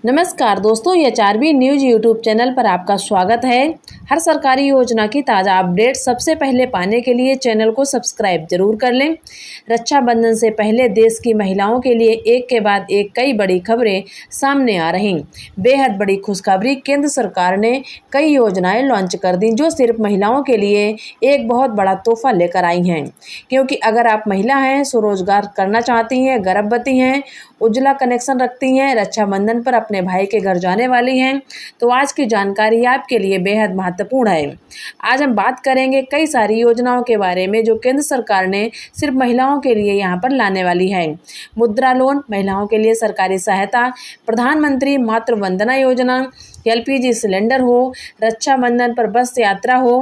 नमस्कार दोस्तों, एचआरबी news YouTube channel पर आपका स्वागत है। हर सरकारी योजना की ताज़ा अपडेट सबसे पहले पाने के लिए चैनल को सब्सक्राइब जरूर कर लें। रक्षाबंधन से पहले देश की महिलाओं के लिए एक के बाद एक कई बड़ी खबरें सामने आ रही। बेहद बड़ी खुशखबरी, केंद्र सरकार ने कई योजनाएं लॉन्च कर दी जो सिर्फ महिलाओं के लिए एक बहुत बड़ा तोहफा लेकर आई हैं। क्योंकि अगर आप महिला हैं, स्वरोजगार करना चाहती हैं, गर्भवती हैं, उज्ज्वला कनेक्शन रखती हैं, रक्षाबंधन पर अपने भाई के घर जाने वाली हैं, तो आज की जानकारी आपके लिए बेहद महत्वपूर्ण है। आज हम बात करेंगे कई सारी योजनाओं के बारे में जो केंद्र सरकार ने सिर्फ महिलाओं के लिए यहाँ पर लाने वाली है। मुद्रा लोन, महिलाओं के लिए सरकारी सहायता, प्रधानमंत्री मातृ वंदना योजना, एलपीजी सिलेंडर हो, रक्षाबंधन पर बस यात्रा हो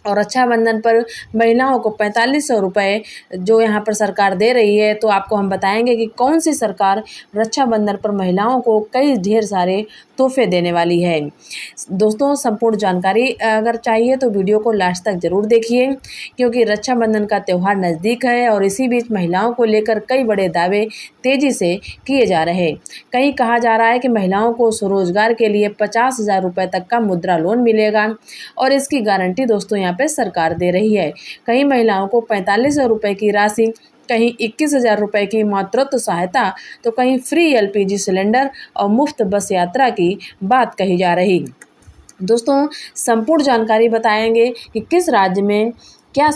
और रक्षाबंधन पर महिलाओं को 4500 रुपये जो यहाँ पर सरकार दे रही है। तो आपको हम बताएंगे कि कौन सी सरकार रक्षाबंधन पर महिलाओं को कई ढेर सारे तोहफे देने वाली है। दोस्तों, संपूर्ण जानकारी अगर चाहिए तो वीडियो को लास्ट तक ज़रूर देखिए, क्योंकि रक्षाबंधन का त्यौहार नज़दीक है और इसी बीच महिलाओं को लेकर कई बड़े दावे तेज़ी से किए जा रहे हैं। कहीं कहा जा रहा है कि महिलाओं को स्वरोजगार के लिए 50,000 रुपये तक का मुद्रा लोन मिलेगा और इसकी गारंटी दोस्तों यहाँ पे सरकार दे रही है। कहीं महिलाओं को 4500 रुपये की राशि, कहीं 21,000 रुपये की मातृत्व सहायता, तो कहीं फ्री एलपीजी सिलेंडर और मुफ्त बस यात्रा की बात कही जा रही। दोस्तों, संपूर्ण जानकारी बताएंगे कि किस राज्य में क्या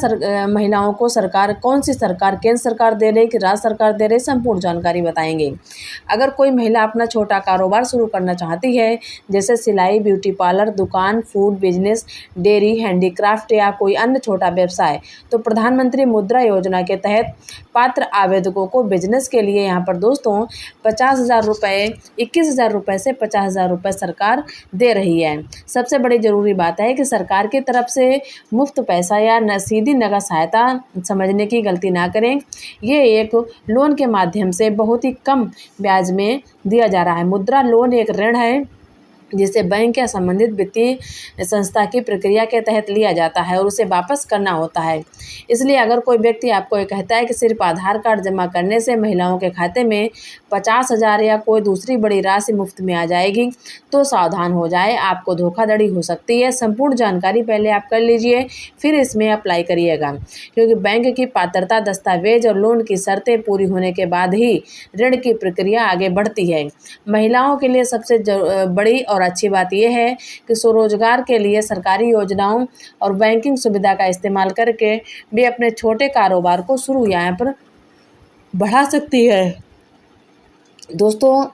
महिलाओं को सरकार, कौन सी सरकार, केंद्र सरकार दे रही कि राज्य सरकार दे रही, संपूर्ण जानकारी बताएंगे। अगर कोई महिला अपना छोटा कारोबार शुरू करना चाहती है, जैसे सिलाई, ब्यूटी पार्लर, दुकान, फूड बिजनेस, डेयरी, हैंडीक्राफ्ट या कोई अन्य छोटा व्यवसाय, तो प्रधानमंत्री मुद्रा योजना के तहत पात्र आवेदकों को बिजनेस के लिए यहाँ पर दोस्तों 50,000 रुपये, 21,000 रुपये से 50,000 रुपये सरकार दे रही है। सबसे बड़ी ज़रूरी बात है कि सरकार की तरफ से मुफ्त पैसा या सीधी नगद सहायता समझने की गलती ना करें। ये एक लोन के माध्यम से बहुत ही कम ब्याज में दिया जा रहा है। मुद्रा लोन एक ऋण है जिसे बैंक या संबंधित वित्तीय संस्था की प्रक्रिया के तहत लिया जाता है और उसे वापस करना होता है। इसलिए अगर कोई व्यक्ति आपको ये कहता है कि सिर्फ आधार कार्ड जमा करने से महिलाओं के खाते में 50,000 या कोई दूसरी बड़ी राशि मुफ्त में आ जाएगी, तो सावधान हो जाए, आपको धोखाधड़ी हो सकती है। संपूर्ण जानकारी पहले आप कर लीजिए, फिर इसमें अप्लाई करिएगा, क्योंकि बैंक की पात्रता, दस्तावेज और लोन की शर्तें पूरी होने के बाद ही ऋण की प्रक्रिया आगे बढ़ती है। महिलाओं के लिए सबसे बड़ी और अच्छी बात यह है कि स्वरोजगार के लिए सरकारी योजनाओं और बैंकिंग सुविधा का इस्तेमाल करके भी अपने छोटे कारोबार को शुरू यहाँ पर बढ़ा सकती है। दोस्तों,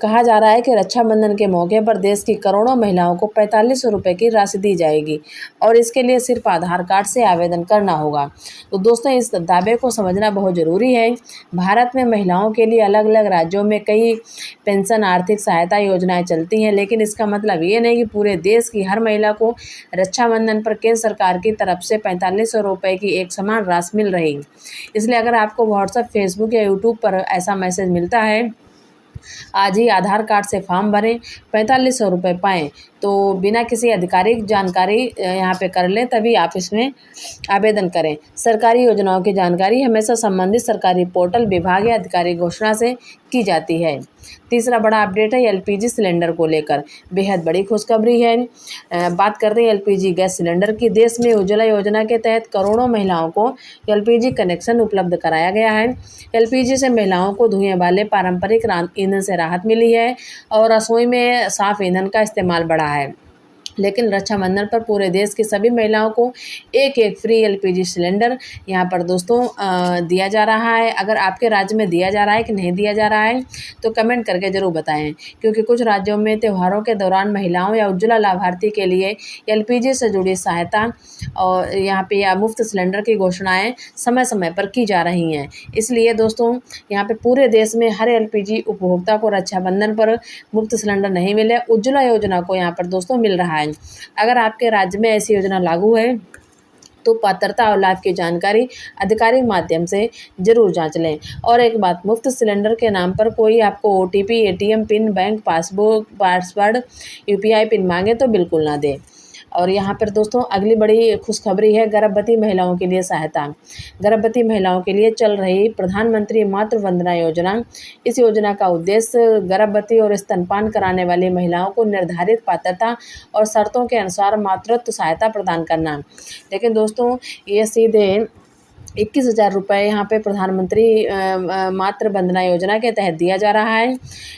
कहा जा रहा है कि रक्षाबंधन के मौके पर देश की करोड़ों महिलाओं को 4500 रुपये की राशि दी जाएगी और इसके लिए सिर्फ आधार कार्ड से आवेदन करना होगा। तो दोस्तों, इस दावे को समझना बहुत ज़रूरी है। भारत में महिलाओं के लिए अलग अलग राज्यों में कई पेंशन, आर्थिक सहायता योजनाएं चलती हैं, लेकिन इसका मतलब ये नहीं कि पूरे देश की हर महिला को रक्षाबंधन पर केंद्र सरकार की तरफ से 4500 रुपये की एक समान राशि मिल रही। इसलिए अगर आपको व्हाट्सएप, फेसबुक या यूट्यूब पर ऐसा मैसेज मिलता है, आज ही आधार कार्ड से फॉर्म भरें, 4500 रुपये पाएँ। तो बिना किसी आधिकारिक जानकारी यहाँ पे कर लें, तभी आप इसमें आवेदन करें। सरकारी योजनाओं की जानकारी हमेशा संबंधित सरकारी पोर्टल, विभाग या अधिकारी घोषणा से की जाती है। तीसरा बड़ा अपडेट है एलपीजी सिलेंडर को लेकर, बेहद बड़ी खुशखबरी है। बात करते हैं एलपीजी गैस सिलेंडर की। देश में उज्ज्वला योजना के तहत करोड़ों महिलाओं को एलपीजी कनेक्शन उपलब्ध कराया गया है। एलपीजी से महिलाओं को धुएं वाले पारंपरिक ईंधन से राहत मिली है और रसोई में साफ ईंधन का इस्तेमाल बढ़ा है। लेकिन रक्षाबंधन पर पूरे देश की सभी महिलाओं को एक एक फ्री एलपीजी सिलेंडर यहाँ पर दोस्तों दिया जा रहा है। अगर आपके राज्य में दिया जा रहा है कि नहीं दिया जा रहा है तो कमेंट करके ज़रूर बताएं, क्योंकि कुछ राज्यों में त्योहारों के दौरान महिलाओं या उज्ज्वला लाभार्थी के लिए एलपीजी से जुड़ी सहायता और यहाँ पे या मुफ्त सिलेंडर की घोषणाएँ समय समय पर की जा रही हैं। इसलिए दोस्तों, यहाँ पे पूरे देश में हर एलपीजी उपभोक्ता को रक्षाबंधन पर मुफ्त सिलेंडर नहीं मिले, उज्ज्वला योजना को यहाँ पर दोस्तों मिल रहा है। अगर आपके राज्य में ऐसी योजना लागू है तो पात्रता और लाभ की जानकारी आधिकारिक माध्यम से जरूर जांच लें। और एक बात, मुफ्त सिलेंडर के नाम पर कोई आपको OTP, ATM pin, bank passbook, password, UPI pin मांगे तो बिल्कुल ना दें। और यहाँ पर दोस्तों अगली बड़ी खुशखबरी है गर्भवती महिलाओं के लिए सहायता। गर्भवती महिलाओं के लिए चल रही प्रधानमंत्री मातृ वंदना योजना। इस योजना का उद्देश्य गर्भवती और स्तनपान कराने वाली महिलाओं को निर्धारित पात्रता और शर्तों के अनुसार मातृत्व सहायता प्रदान करना। लेकिन दोस्तों ये सीधे 21,000 रुपये यहाँ पे प्रधानमंत्री मातृ वंदना योजना के तहत दिया जा रहा है।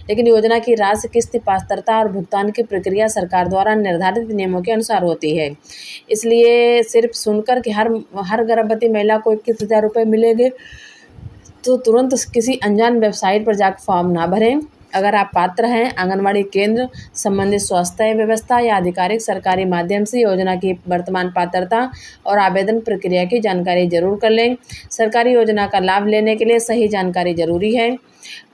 लेकिन योजना की राशि, किस्त, पात्रता और भुगतान की प्रक्रिया सरकार द्वारा निर्धारित नियमों के अनुसार होती है। इसलिए सिर्फ सुनकर कि हर गर्भवती महिला को 21,000 रुपये मिलेंगे तो तुरंत किसी अनजान वेबसाइट पर जाकर फॉर्म ना भरें। अगर आप पात्र हैं, आंगनबाड़ी केंद्र, संबंधित स्वास्थ्य व्यवस्था या आधिकारिक सरकारी माध्यम से योजना की वर्तमान पात्रता और आवेदन प्रक्रिया की जानकारी जरूर कर लें। सरकारी योजना का लाभ लेने के लिए सही जानकारी जरूरी है।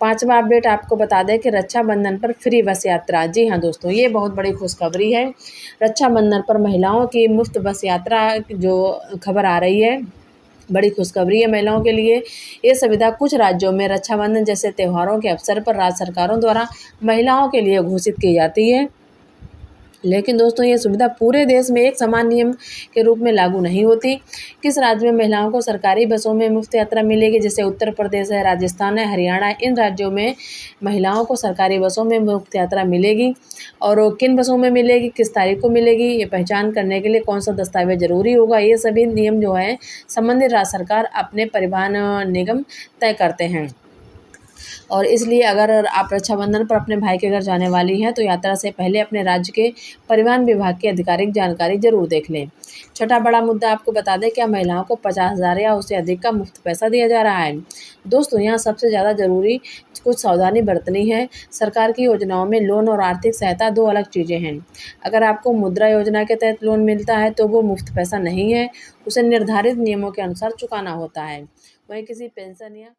5वां अपडेट आपको बता दें कि रक्षाबंधन पर फ्री बस यात्रा। जी हाँ दोस्तों, ये बहुत बड़ी खुशखबरी है। रक्षाबंधन पर महिलाओं की मुफ्त बस यात्रा जो खबर आ रही है, बड़ी खुशखबरी है महिलाओं के लिए। ये सुविधा कुछ राज्यों में रक्षाबंधन जैसे त्योहारों के अवसर पर राज्य सरकारों द्वारा महिलाओं के लिए घोषित की जाती है। लेकिन दोस्तों ये सुविधा पूरे देश में एक समान नियम के रूप में लागू नहीं होती। किस राज्य में महिलाओं को सरकारी बसों में मुफ्त यात्रा मिलेगी? जैसे उत्तर प्रदेश है, राजस्थान है, हरियाणा, इन राज्यों में महिलाओं को सरकारी बसों में मुफ्त यात्रा मिलेगी। और किन बसों में मिलेगी, किस तारीख को मिलेगी, ये पहचान करने के लिए कौन सा दस्तावेज जरूरी होगा, ये सभी नियम जो है संबंधित राज्य सरकार अपने परिवहन निगम तय करते हैं। और इसलिए अगर आप रक्षाबंधन पर अपने भाई के घर जाने वाली हैं तो यात्रा से पहले अपने राज्य के परिवहन विभाग की आधिकारिक जानकारी जरूर देख लें। छठा बड़ा मुद्दा आपको बता दें, क्या महिलाओं को 50,000 या उससे अधिक का मुफ्त पैसा दिया जा रहा है? दोस्तों यहाँ सबसे ज़्यादा जरूरी कुछ सावधानी बरतनी है। सरकार की योजनाओं में लोन और आर्थिक सहायता दो अलग चीज़ें हैं। अगर आपको मुद्रा योजना के तहत लोन मिलता है तो वो मुफ्त पैसा नहीं है, उसे निर्धारित नियमों के अनुसार चुकाना होता है। वहीं किसी पेंशन या